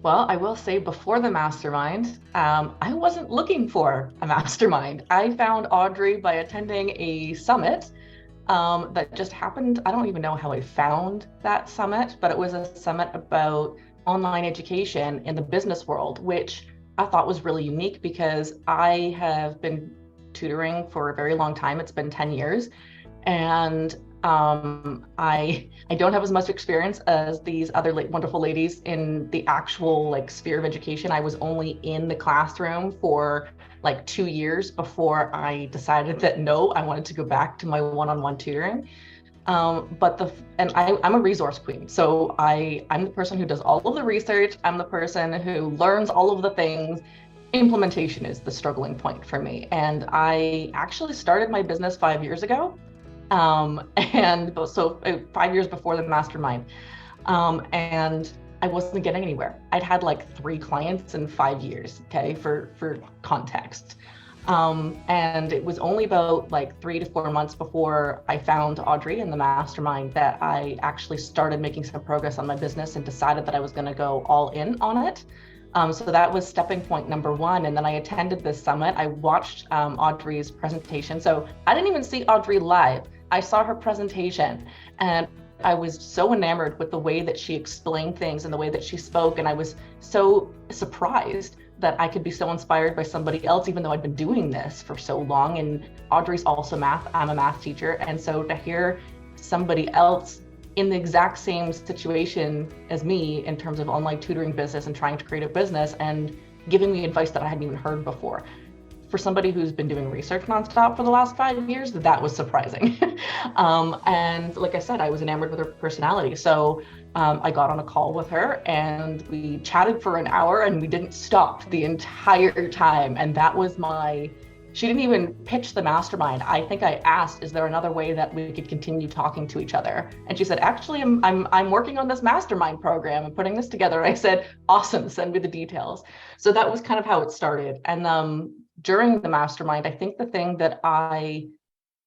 Well, I will say before the mastermind, I wasn't looking for a mastermind. I found Audrey by attending a summit that just happened. I don't even know how I found that summit, but it was a summit about online education in the business world, which I thought was really unique because I have been tutoring for a very long time. It's been 10 years. And I don't have as much experience as these other wonderful ladies in the actual sphere of education. I was only in the classroom for like 2 years before I decided that no, I wanted to go back to my one-on-one tutoring. I'm a resource queen. So I'm the person who does all of the research. I'm the person who learns all of the things. Implementation is the struggling point for me. And I actually started my business 5 years ago. And so 5 years before the mastermind. And I wasn't getting anywhere. I'd had like 3 clients in 5 years, okay, for context. And it was only about like 3 to 4 months before I found Audrey in the mastermind that I actually started making some progress on my business and decided that I was going to go all in on it. So that was stepping point number 1. And then I attended this summit. I watched Audrey's presentation. So I didn't even see Audrey live. I saw her presentation and I was so enamored with the way that she explained things and the way that she spoke. And I was so surprised that I could be so inspired by somebody else, even though I'd been doing this for so long. And Audrey's also math. I'm a math teacher. And so to hear somebody else in the exact same situation as me in terms of online tutoring business and trying to create a business and giving me advice that I hadn't even heard before. For somebody who's been doing research nonstop for the last 5 years, that was surprising. And like I said, I was enamored with her personality. So I got on a call with her and we chatted for an hour and we didn't stop the entire time. And that was she didn't even pitch the mastermind. I think I asked, is there another way that we could continue talking to each other? And she said, actually, I'm working on this mastermind program and putting this together. And I said, awesome, send me the details. So that was kind of how it started. And during the mastermind, I think the thing that I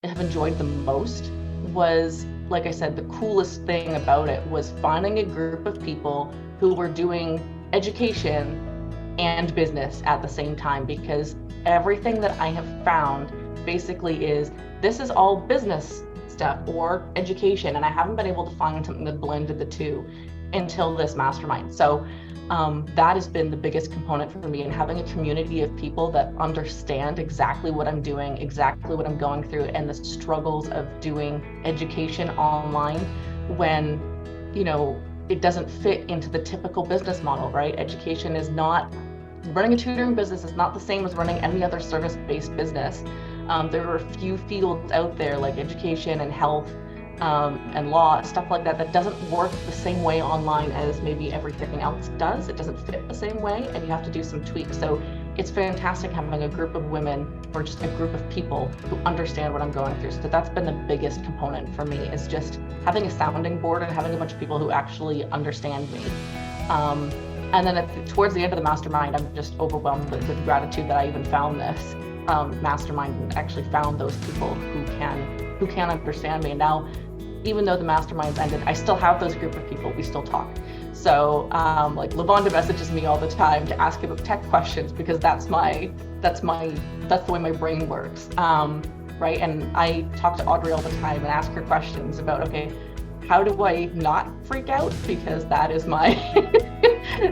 have enjoyed the most was, like I said, the coolest thing about it was finding a group of people who were doing education and business at the same time, because everything that I have found basically is this is all business stuff or education, and I haven't been able to find something that blended the two until this mastermind. So that has been the biggest component for me, and having a community of people that understand exactly what I'm doing, exactly what I'm going through, and the struggles of doing education online when, it doesn't fit into the typical business model, right? Education is not, running a tutoring business is not the same as running any other service-based business. There are a few fields out there like education and health and law, stuff like that, that doesn't work the same way online as maybe everything else does. It doesn't fit the same way, and you have to do some tweaks. So it's fantastic having a group of women or just a group of people who understand what I'm going through. So that's been the biggest component for me, is just having a sounding board and having a bunch of people who actually understand me. And then towards the end of the mastermind, I'm just overwhelmed with gratitude that I even found this mastermind and actually found those people who can understand me. And now, even though the mastermind's ended, I still have those group of people. We still talk. So like Lavonda messages me all the time to ask about tech questions, because that's the way my brain works, right? And I talk to Audrey all the time and ask her questions about, okay, how do I not freak out? Because that is my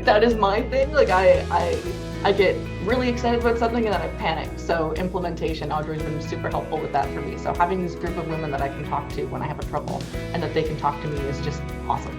that is my thing. Like I get really excited about something and then I panic. So implementation, Audrey's been super helpful with that for me. So having this group of women that I can talk to when I have a trouble and that they can talk to me is just awesome.